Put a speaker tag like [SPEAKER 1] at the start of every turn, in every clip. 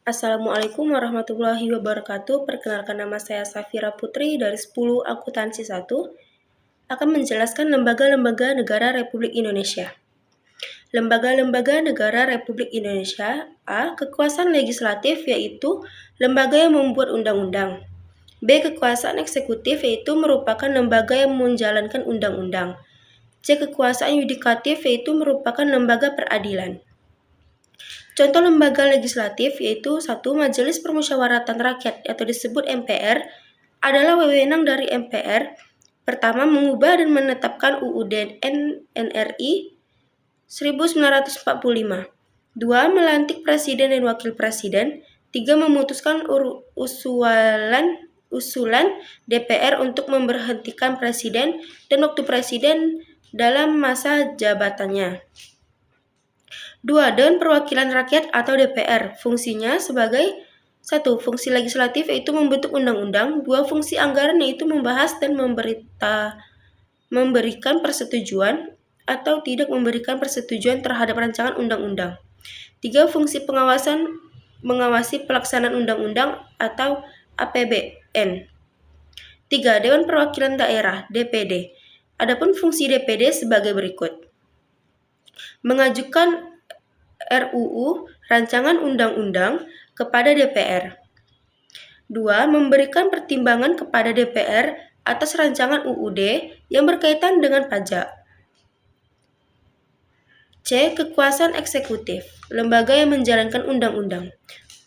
[SPEAKER 1] Assalamualaikum warahmatullahi wabarakatuh. Perkenalkan, nama saya Safira Putri dari 10 Akuntansi 1 akan menjelaskan lembaga-lembaga negara Republik Indonesia. Lembaga-lembaga negara Republik Indonesia. A. Kekuasaan legislatif, yaitu lembaga yang membuat undang-undang. B. Kekuasaan eksekutif, yaitu merupakan lembaga yang menjalankan undang-undang. C. Kekuasaan yudikatif, yaitu merupakan lembaga peradilan. Contoh lembaga legislatif yaitu 1. Majelis Permusyawaratan Rakyat atau disebut MPR adalah wewenang dari MPR. Pertama, mengubah dan menetapkan UUD NRI 1945. 2. Melantik presiden dan wakil presiden. 3. Memutuskan usulan DPR untuk memberhentikan presiden dan wakil presiden dalam masa jabatannya. 2. Dewan Perwakilan Rakyat atau DPR. Fungsinya sebagai 1. Fungsi legislatif yaitu membentuk undang-undang. 2. Fungsi anggaran yaitu membahas dan memberikan persetujuan atau tidak memberikan persetujuan terhadap rancangan undang-undang. 3. Fungsi pengawasan, mengawasi pelaksanaan undang-undang atau APBN. 3. Dewan Perwakilan Daerah DPD. Adapun fungsi DPD sebagai berikut. Mengajukan RUU rancangan undang-undang kepada DPR. 2. Memberikan pertimbangan kepada DPR atas rancangan UUD yang berkaitan dengan pajak. C. Kekuasaan eksekutif, lembaga yang menjalankan undang-undang.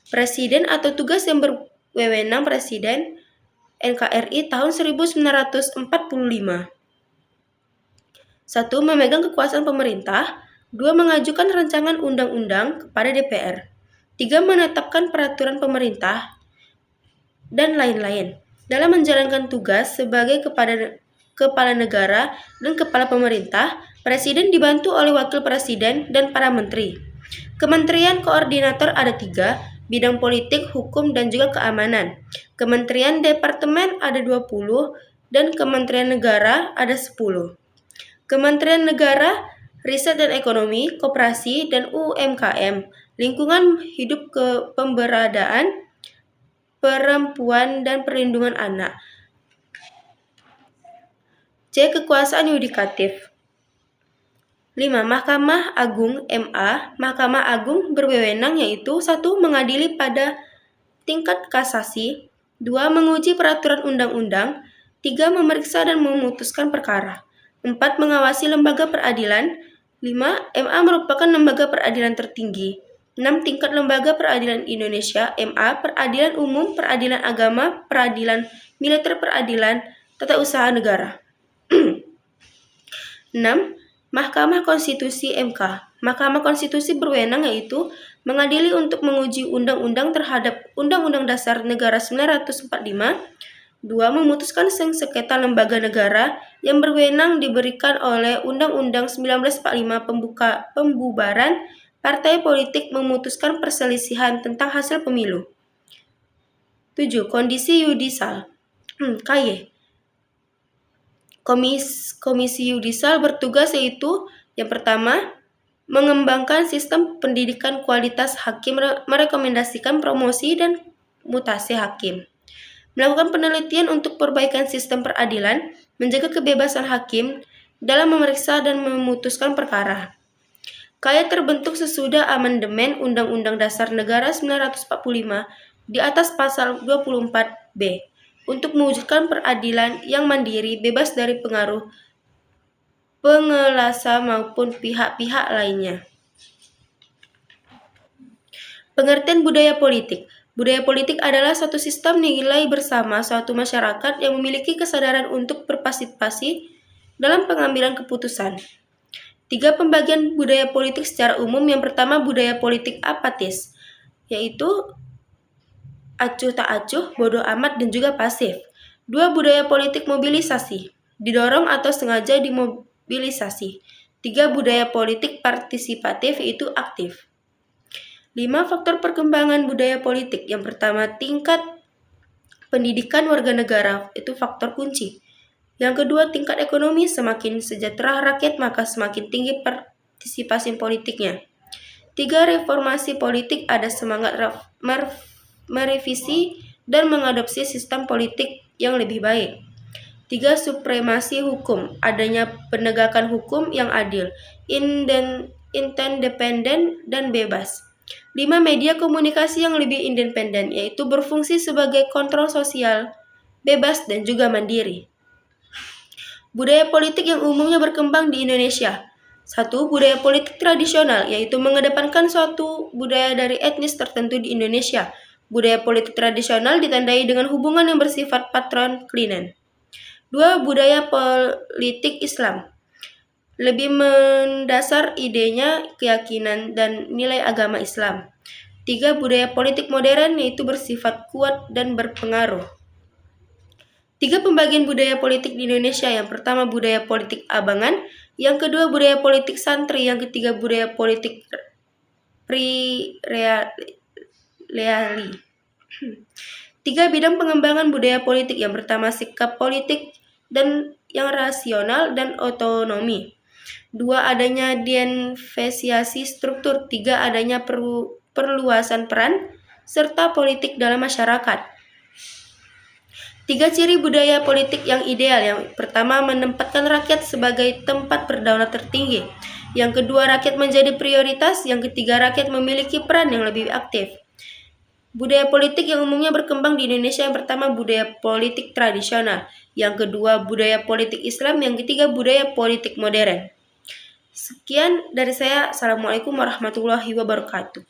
[SPEAKER 1] Presiden atau tugas yang berwenang Presiden NKRI tahun 1945. 1. Memegang kekuasaan pemerintah. 2. Mengajukan rancangan undang-undang kepada DPR. 3. Menetapkan peraturan pemerintah, dan lain-lain. Dalam menjalankan tugas sebagai kepala negara dan kepala pemerintah, Presiden dibantu oleh Wakil Presiden dan para menteri. Kementerian koordinator ada 3, bidang politik, hukum, dan juga keamanan. Kementerian Departemen ada 20, dan Kementerian Negara ada 10. Kementerian Negara, Riset dan Ekonomi, Koperasi, dan UMKM, Lingkungan Hidup, Pemberdayaan Perempuan dan Perlindungan Anak. C. Kekuasaan yudikatif. 5. Mahkamah Agung MA. Mahkamah Agung berwenang yaitu 1. Mengadili pada tingkat kasasi. 2. Menguji peraturan undang-undang. 3. Memeriksa dan memutuskan perkara. 4. Mengawasi lembaga peradilan. 5. MA merupakan lembaga peradilan tertinggi. 6. Tingkat lembaga peradilan Indonesia. MA, peradilan umum, peradilan agama, peradilan militer, peradilan tata usaha negara. 6. Mahkamah Konstitusi MK. Mahkamah Konstitusi berwenang yaitu mengadili untuk menguji undang-undang terhadap Undang-Undang Dasar Negara 1945. 2. Memutuskan sengketa lembaga negara yang berwenang diberikan oleh Undang-Undang 1945 pembubaran partai politik, memutuskan perselisihan tentang hasil pemilu. 7. Kondisi yudisial. KY. Komisi yudisial bertugas yaitu yang pertama, mengembangkan sistem pendidikan kualitas hakim, merekomendasikan promosi dan mutasi hakim. Melakukan penelitian untuk perbaikan sistem peradilan, menjaga kebebasan hakim dalam memeriksa dan memutuskan perkara. KY terbentuk sesudah amandemen Undang-Undang Dasar Negara 1945 di atas pasal 24B untuk mewujudkan peradilan yang mandiri, bebas dari pengaruh penguasa maupun pihak-pihak lainnya. Pengertian budaya politik. Budaya politik adalah suatu sistem nilai bersama suatu masyarakat yang memiliki kesadaran untuk berpartisipasi dalam pengambilan keputusan. 3. Pembagian budaya politik secara umum. Yang pertama, budaya politik apatis, yaitu acuh tak acuh, bodoh amat, dan juga pasif. 2. Budaya politik mobilisasi, didorong atau sengaja dimobilisasi. 3. Budaya politik partisipatif, yaitu aktif. 5. Faktor perkembangan budaya politik. Yang pertama, tingkat pendidikan warga negara, itu faktor kunci. Yang kedua, tingkat ekonomi. Semakin sejahtera rakyat, maka semakin tinggi partisipasi politiknya. 3. Reformasi politik ada semangat merevisi dan mengadopsi sistem politik yang lebih baik. 3. Supremasi hukum, adanya penegakan hukum yang adil, independen, dan bebas. 5. Media komunikasi yang lebih independen, yaitu berfungsi sebagai kontrol sosial, bebas, dan juga mandiri. Budaya politik yang umumnya berkembang di Indonesia. 1. Budaya politik tradisional, yaitu mengedepankan suatu budaya dari etnis tertentu di Indonesia. Budaya politik tradisional ditandai dengan hubungan yang bersifat patron-klinen. 2. Budaya politik Islam, lebih mendasar idenya, keyakinan, dan nilai agama Islam. 3. Budaya politik modern, yaitu bersifat kuat dan berpengaruh. 3. Pembagian budaya politik di Indonesia. Yang pertama, budaya politik abangan. Yang kedua, budaya politik santri. Yang ketiga, budaya politik reali. 3. Bidang pengembangan budaya politik. Yang pertama, sikap politik dan yang rasional dan otonomi. 2. Adanya diversiasi struktur. 3. Adanya perluasan peran serta politik dalam masyarakat. 3. Ciri budaya politik yang ideal. Yang pertama, menempatkan rakyat sebagai tempat berdaulat tertinggi. Yang kedua, rakyat menjadi prioritas. Yang ketiga, rakyat memiliki peran yang lebih aktif. Budaya politik yang umumnya berkembang di Indonesia. Yang pertama, budaya politik tradisional. Yang kedua, budaya politik Islam. Yang ketiga, budaya politik modern. Sekian dari saya. Assalamualaikum warahmatullahi wabarakatuh.